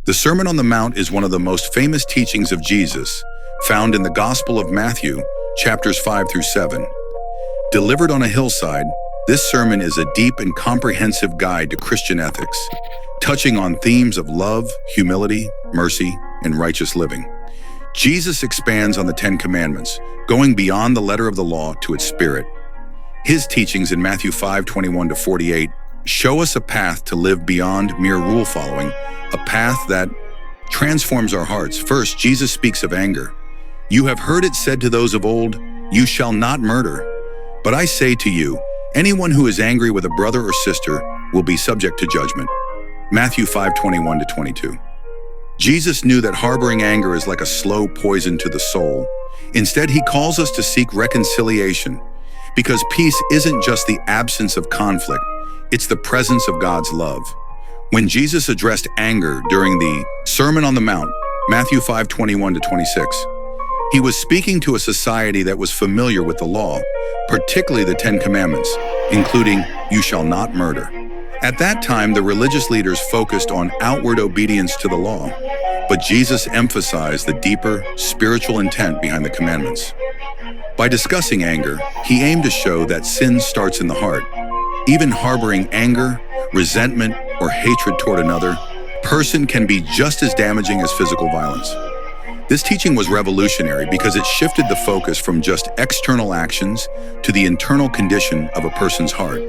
The Sermon on the Mount is one of the most famous teachings of Jesus, found in the Gospel of Matthew, chapters 5 through 7. Delivered on a hillside, this sermon is a deep and comprehensive guide to Christian ethics, touching on themes of love, humility, mercy, and righteous living. Jesus expands on the Ten Commandments, going beyond the letter of the law to its spirit. His teachings in Matthew 5:21-48 show us a path to live beyond mere rule following, a path that transforms our hearts. First, Jesus speaks of anger. You have heard it said to those of old, "You shall not murder." But I say to you, anyone who is angry with a brother or sister will be subject to judgment. Matthew 5:21-22. Jesus knew that harboring anger is like a slow poison to the soul. Instead, he calls us to seek reconciliation, because peace isn't just the absence of conflict, it's the presence of God's love. When Jesus addressed anger during the Sermon on the Mount, Matthew 5:21-26, he was speaking to a society that was familiar with the law, particularly the Ten Commandments, including, "You shall not murder." At that time, the religious leaders focused on outward obedience to the law, but Jesus emphasized the deeper spiritual intent behind the commandments. By discussing anger, he aimed to show that sin starts in the heart. Even harboring anger, resentment, or hatred toward another person can be just as damaging as physical violence. This teaching was revolutionary because it shifted the focus from just external actions to the internal condition of a person's heart.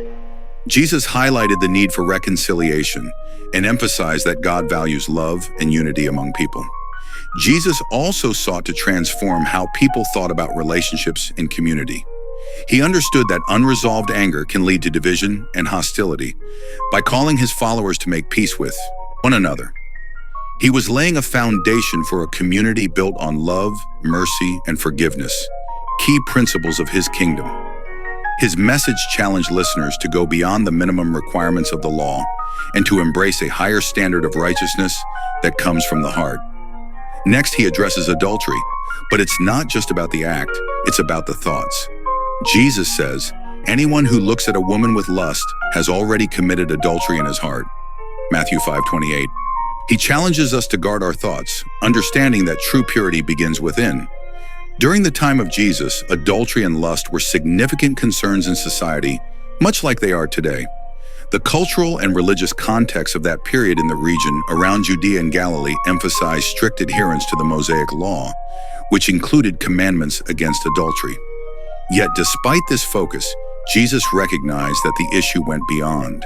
Jesus highlighted the need for reconciliation and emphasized that God values love and unity among people. Jesus also sought to transform how people thought about relationships in community. He understood that unresolved anger can lead to division and hostility by calling his followers to make peace with one another. He was laying a foundation for a community built on love, mercy, and forgiveness, key principles of his kingdom. His message challenged listeners to go beyond the minimum requirements of the law and to embrace a higher standard of righteousness that comes from the heart. Next, he addresses adultery, but it's not just about the act, it's about the thoughts. Jesus says, anyone who looks at a woman with lust has already committed adultery in his heart. Matthew 5:28. He challenges us to guard our thoughts, understanding that true purity begins within. During the time of Jesus, adultery and lust were significant concerns in society, much like they are today. The cultural and religious context of that period in the region around Judea and Galilee emphasized strict adherence to the Mosaic law, which included commandments against adultery. Yet despite this focus, Jesus recognized that the issue went beyond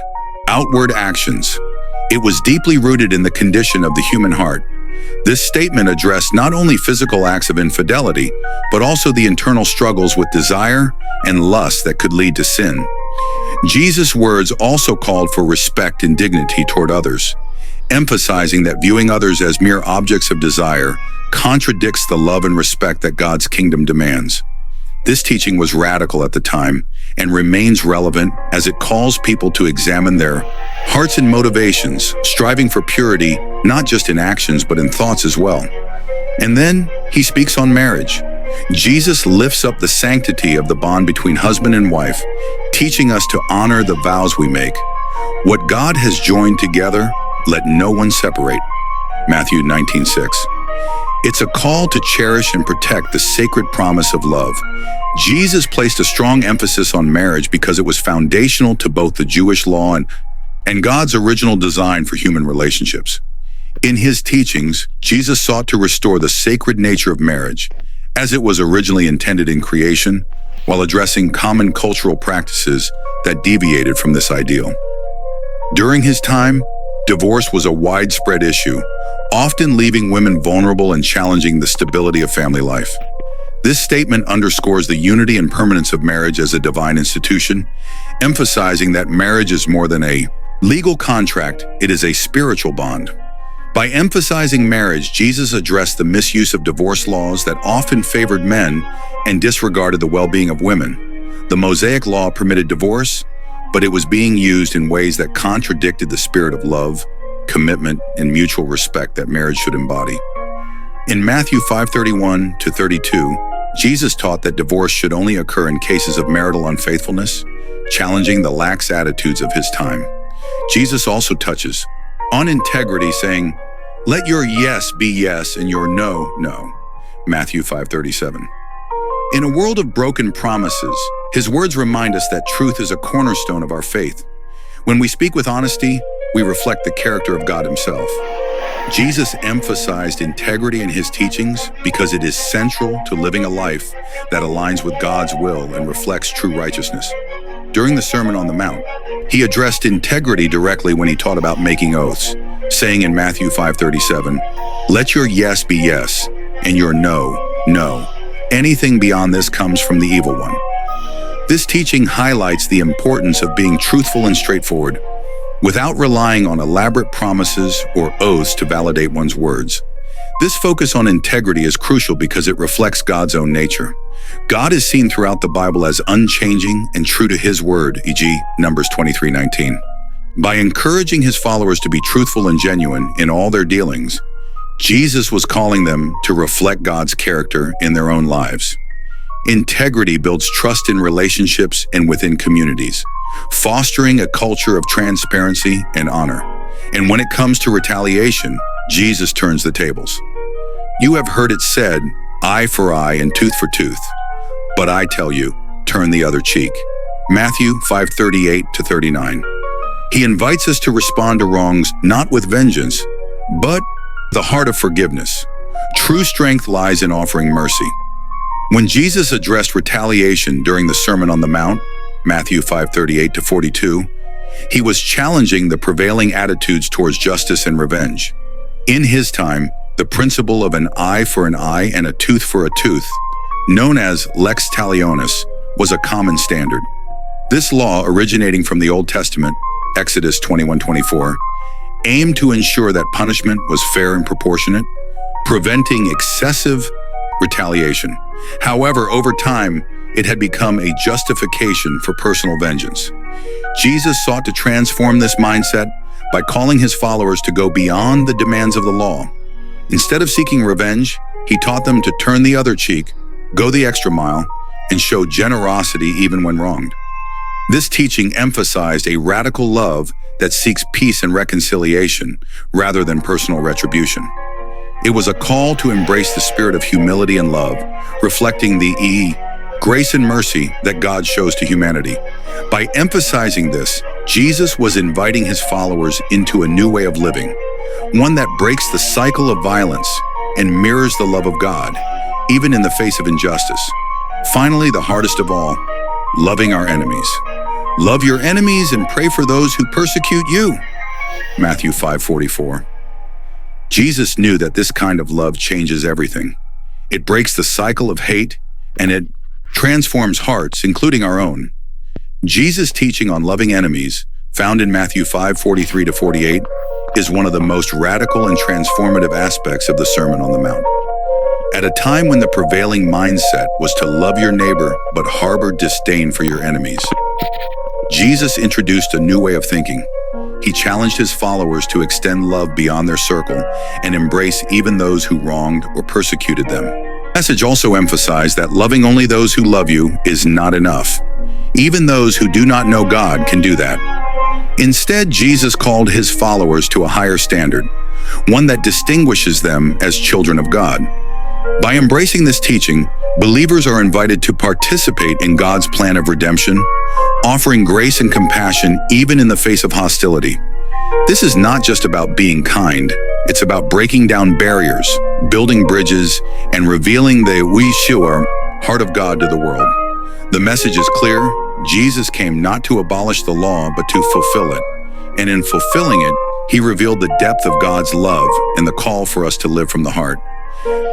outward actions. It was deeply rooted in the condition of the human heart. This statement addressed not only physical acts of infidelity, but also the internal struggles with desire and lust that could lead to sin. Jesus' words also called for respect and dignity toward others, emphasizing that viewing others as mere objects of desire contradicts the love and respect that God's kingdom demands. This teaching was radical at the time and remains relevant as it calls people to examine their hearts and motivations, striving for purity not just in actions but in thoughts as well. And then he speaks on marriage. Jesus lifts up the sanctity of the bond between husband and wife, teaching us to honor the vows we make. What God has joined together, let no one separate. Matthew 19:6. It's a call to cherish and protect the sacred promise of love. Jesus placed a strong emphasis on marriage because it was foundational to both the Jewish law and God's original design for human relationships. In his teachings, Jesus sought to restore the sacred nature of marriage, as it was originally intended in creation, while addressing common cultural practices that deviated from this ideal. During his time, divorce was a widespread issue, often leaving women vulnerable and challenging the stability of family life. This statement underscores the unity and permanence of marriage as a divine institution, emphasizing that marriage is more than a legal contract, it is a spiritual bond. By emphasizing marriage, Jesus addressed the misuse of divorce laws that often favored men and disregarded the well-being of women. The Mosaic law permitted divorce, but it was being used in ways that contradicted the spirit of love, commitment, and mutual respect that marriage should embody. In Matthew 5:31-32, Jesus taught that divorce should only occur in cases of marital unfaithfulness, challenging the lax attitudes of his time. Jesus also touches on integrity, saying, Let your yes be yes and your no, no. Matthew 5:37. In a world of broken promises, his words remind us that truth is a cornerstone of our faith. When we speak with honesty, we reflect the character of God himself. Jesus emphasized integrity in his teachings because it is central to living a life that aligns with God's will and reflects true righteousness. During the Sermon on the Mount, he addressed integrity directly when he taught about making oaths, saying in Matthew 5:37, "Let your yes be yes, and your no, no. Anything beyond this comes from the evil one." This teaching highlights the importance of being truthful and straightforward, without relying on elaborate promises or oaths to validate one's words. This focus on integrity is crucial because it reflects God's own nature. God is seen throughout the Bible as unchanging and true to his word, e.g., Numbers 23:19. By encouraging his followers to be truthful and genuine in all their dealings, Jesus was calling them to reflect God's character in their own lives. Integrity builds trust in relationships and within communities, fostering a culture of transparency and honor. And when it comes to retaliation, Jesus turns the tables. "You have heard it said, eye for eye and tooth for tooth. But I tell you, turn the other cheek." Matthew 5:38-39. He invites us to respond to wrongs not with vengeance, but the heart of forgiveness. True strength lies in offering mercy. When Jesus addressed retaliation during the Sermon on the Mount, Matthew 5:38-42, he was challenging the prevailing attitudes towards justice and revenge. In his time, the principle of an eye for an eye and a tooth for a tooth, known as lex talionis, was a common standard. This law, originating from the Old Testament, Exodus 21:24, aimed to ensure that punishment was fair and proportionate, preventing excessive retaliation. However, over time, it had become a justification for personal vengeance. Jesus sought to transform this mindset by calling his followers to go beyond the demands of the law. Instead of seeking revenge, he taught them to turn the other cheek, go the extra mile, and show generosity even when wronged. This teaching emphasized a radical love that seeks peace and reconciliation rather than personal retribution. It was a call to embrace the spirit of humility and love, reflecting the grace and mercy that God shows to humanity. By emphasizing this, Jesus was inviting his followers into a new way of living, one that breaks the cycle of violence and mirrors the love of God, even in the face of injustice. Finally, the hardest of all, loving our enemies. Love your enemies and pray for those who persecute you. Matthew 5:44. Jesus knew that this kind of love changes everything. It breaks the cycle of hate and it transforms hearts, including our own. Jesus' teaching on loving enemies, found in Matthew 5:43-48, is one of the most radical and transformative aspects of the Sermon on the Mount. At a time when the prevailing mindset was to love your neighbor but harbor disdain for your enemies, Jesus introduced a new way of thinking. He challenged his followers to extend love beyond their circle and embrace even those who wronged or persecuted them. The message also emphasized that loving only those who love you is not enough. Even those who do not know God can do that. Instead, Jesus called his followers to a higher standard, one that distinguishes them as children of God. By embracing this teaching, believers are invited to participate in God's plan of redemption, offering grace and compassion even in the face of hostility. This is not just about being kind, it's about breaking down barriers, building bridges, and revealing the Yeshua, heart of God, to the world. The message is clear: Jesus came not to abolish the law, but to fulfill it. And in fulfilling it, he revealed the depth of God's love and the call for us to live from the heart.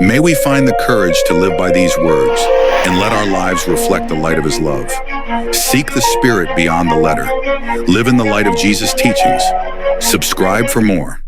May we find the courage to live by these words and let our lives reflect the light of his love. Seek the Spirit beyond the letter. Live in the light of Jesus' teachings. Subscribe for more.